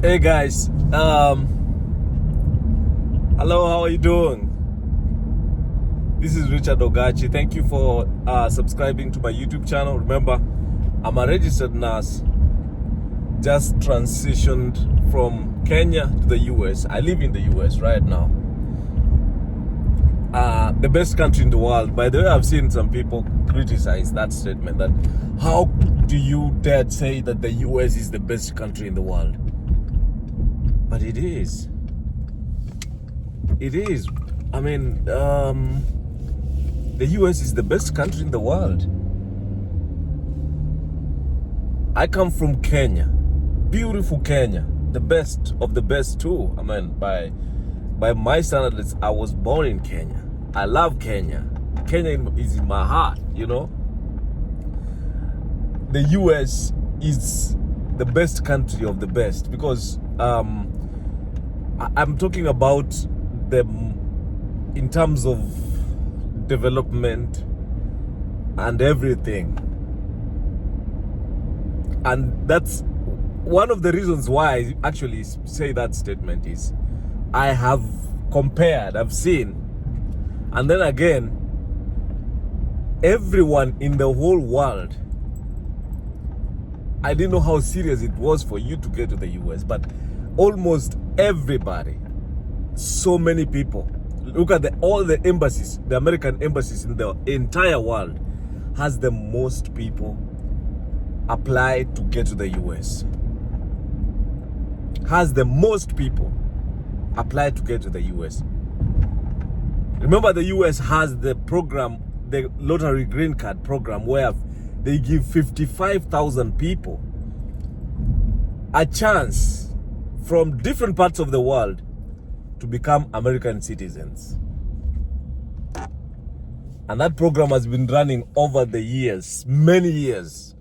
Hey guys, hello, how are you doing? This is Richard Ogachi. Thank you for subscribing to my YouTube channel. Remember, I'm a registered nurse, just transitioned from Kenya to the US. I live in the US right now. The best country in the world. By the way, I've seen some people criticize that statement, that how do you dare say that the US is the best country in the world? But it is. It is. I mean, the US is the best country in the world. I come from Kenya, beautiful Kenya, the best of the best too. I mean, by my standards, I was born in Kenya. I love Kenya. Kenya is in my heart, you know. The US is the best country of the best because I'm talking about them in terms of development and everything. And that's one of the reasons why I actually say that statement is I have compared, I've seen, and then again, everyone in the whole world, I didn't know how serious it was for you to get to the US, but almost everybody, so many people, look at all the embassies, the American embassies in the entire world has the most people apply to get to the US. Has the most people apply to get to the US. Remember, the US has the program, the lottery green card program, where they give 55,000 people a chance from different parts of the world to become American citizens. And that program has been running over the years, many years.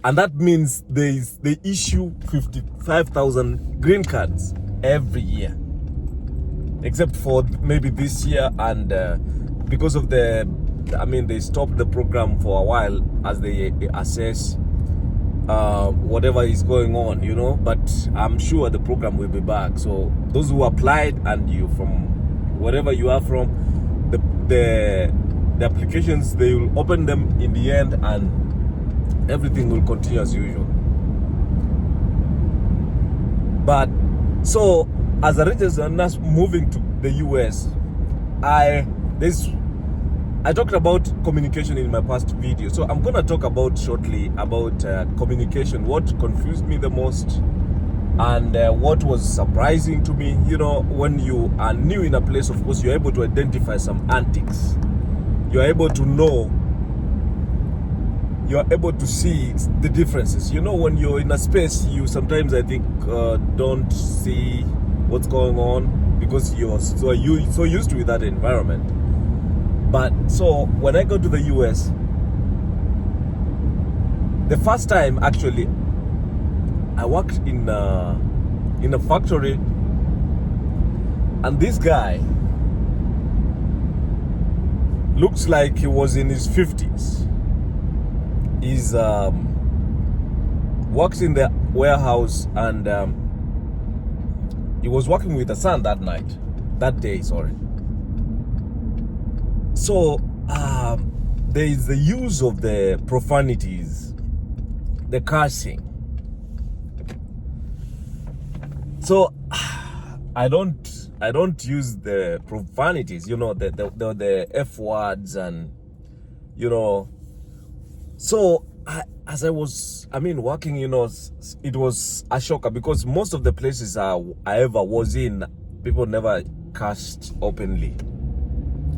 And that means they issue 55,000 green cards every year. Except for maybe this year, and because of they stopped the program for a while as they assess whatever is going on, you know, but I'm sure the program will be back. So those who applied, and you from wherever you are from, the applications, they will open them in the end, and everything will continue as usual. But so as a registered nurse moving to the US, I talked about communication in my past video, so I'm gonna talk about shortly about communication, what confused me the most, and what was surprising to me. You know, when you are new in a place, of course, you're able to identify some antics. You're able to know, you're able to see the differences. You know, when you're in a space, you sometimes, I think, don't see what's going on because you're so used to that environment. But so when I go to the US, the first time actually, I worked in a factory, and this guy looks like he was in his 50s. He's works in the warehouse, and he was working with a son that day. So there is the use of the profanities, the cursing. So I don't use the profanities, you know, the F words, and you know. So as I was working, you know, it was a shocker because most of the places I ever was in, people never cursed openly.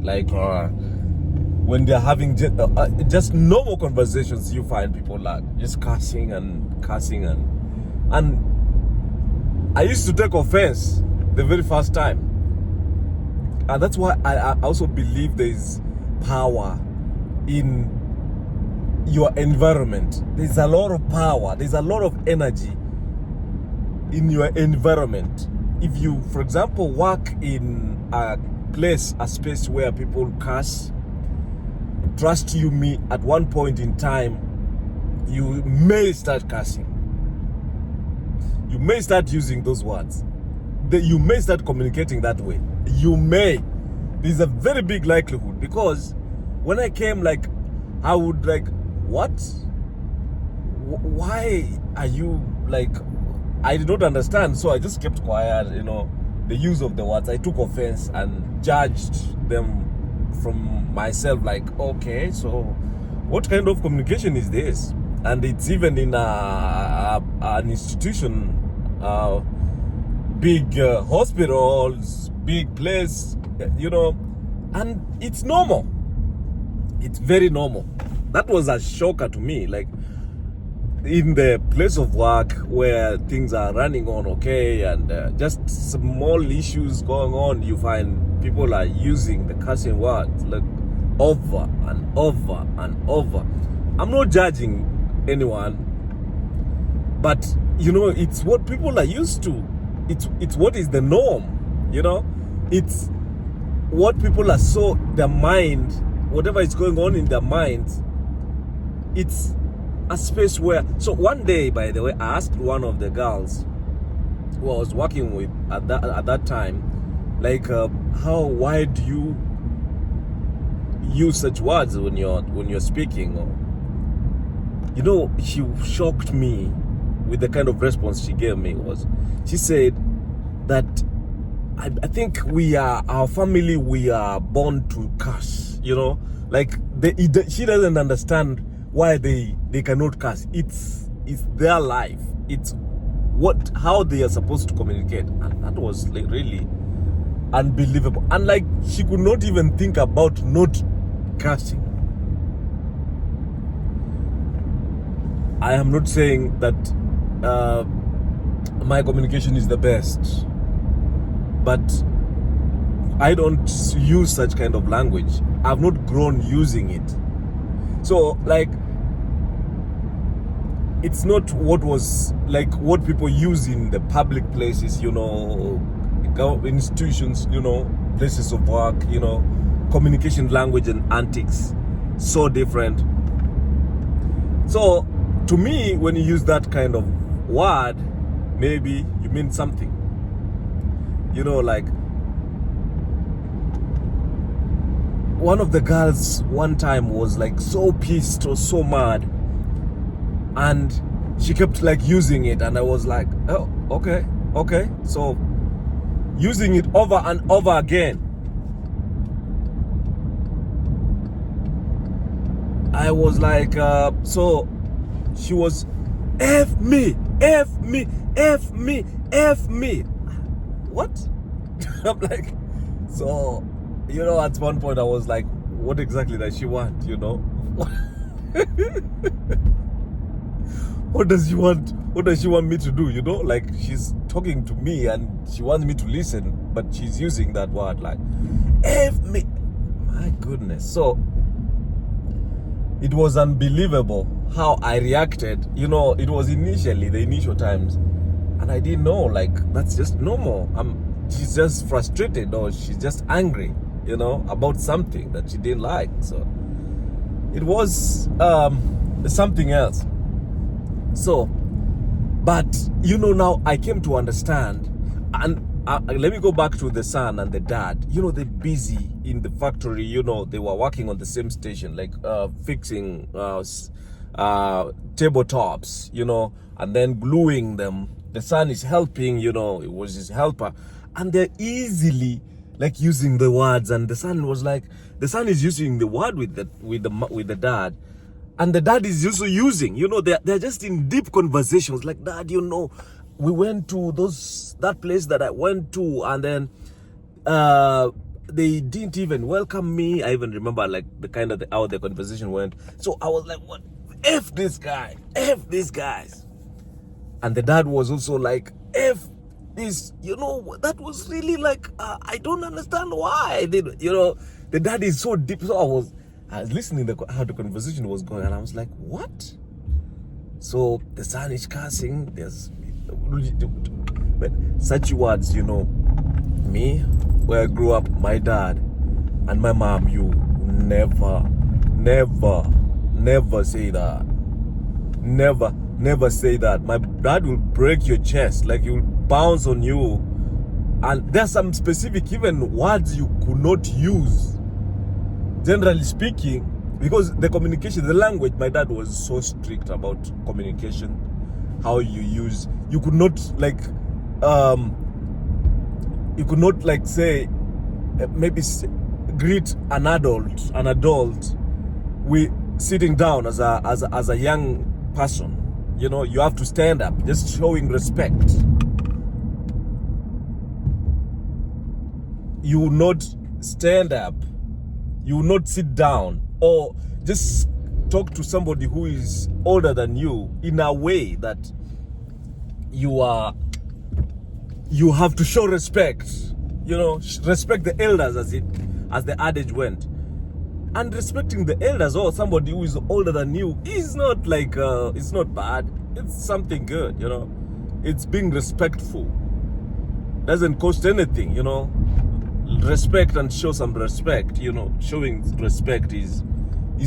Like when they're having just normal conversations, you find people like just cursing, and I used to take offense the very first time, and that's why I also believe there is power in your environment. There's a lot of power, there's a lot of energy in your environment. If you, for example, work in a space where people curse, trust you me, at one point in time you may start cursing. you may start using those words. You may start communicating that way. You may. There's a very big likelihood, because when I came, like, I would like, what? Why are you like? I did not understand, so I just kept quiet. You know, the use of the words. I took offense and judged them from myself. Like, okay, so what kind of communication is this? And it's even in an institution, big hospitals, big place, you know, and it's normal. It's very normal. That was a shocker to me. Like, in the place of work where things are running on okay, and just small issues going on, you find people are using the cursing words like over and over and over. I'm not judging anyone, but you know, it's what people are used to. It's what is the norm, you know. It's what people are, so their mind, whatever is going on in their minds, it's a space where. So one day, by the way, I asked one of the girls who I was working with at that time, like, why do you use such words when you're speaking? Or, you know, she shocked me with the kind of response she gave me. She said that I think our family, we are born to curse, you know, like she doesn't understand why they cannot curse. It's their life. It's how they are supposed to communicate. And that was like really unbelievable. And like, she could not even think about not cursing. I am not saying that my communication is the best, but I don't use such kind of language. I've not grown using it. So like, it's not what was like what people use in the public places, you know, institutions, you know, places of work, you know, communication language and antics, so different. So to me, when you use that kind of word, maybe you mean something, you know. Like, one of the girls one time was like so pissed or so mad, and she kept like using it, and I was like, oh, okay, so using it over and over again. I was like, so she was F me. What? I'm like, so, you know, at one point I was like, what exactly does she want, you know? What does she want? What does she want me to do, you know? Like, she's talking to me and she wants me to listen, but she's using that word like, F me. My goodness. So, it was unbelievable how I reacted. You know, it was the initial times, and I didn't know, like, that's just normal. She's just frustrated, or she's just angry, you know, about something that she didn't like. So it was something else. So, but you know, now I came to understand, and let me go back to the son and the dad. You know, they're busy in the factory. You know, they were working on the same station, like fixing tabletops, you know, and then gluing them. The son is helping, you know, it was his helper, and they're easily like using the words. And the son is using the word with the dad, and the dad is also using, you know, they're just in deep conversations. Like, Dad, you know, we went to that place that I went to, and then they didn't even welcome me. I even remember like how the conversation went. So I was like, what? F this guy, F these guys. And the dad was also like, F this, you know. That was really like, I don't understand why. You know, the dad is so deep. So I was listening to how the conversation was going, and I was like, what? So the son is cursing. But such words, you know, me, where I grew up, my dad and my mom, you never say that. Never. never say that. My dad will break your chest, like he will bounce on you. And there's some specific even words you could not use, generally speaking, because the communication, the language, my dad was so strict about communication, how you could not say, maybe greet an adult with sitting down as a young person. You know, you have to stand up, just showing respect. You will not stand up, you will not sit down, or just talk to somebody who is older than you in a way that you have to show respect. You know, respect the elders, as the adage went. And respecting the elders or somebody who is older than you is not like it's not bad. It's something good, you know. It's being respectful. Doesn't cost anything, you know. Respect and show some respect, you know. Showing respect is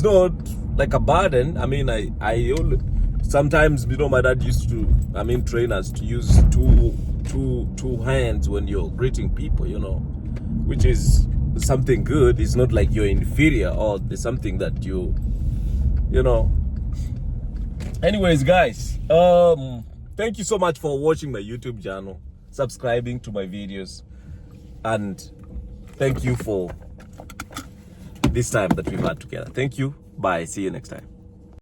not like a burden. I mean, I sometimes, you know, my dad used to, train us to use two hands when you're greeting people, you know, which is something good. It's not like you're inferior or there's something that you know. Anyways, guys, thank you so much for watching my YouTube channel, subscribing to my videos, and thank you for this time that we've had together. Thank you. Bye. See you next time.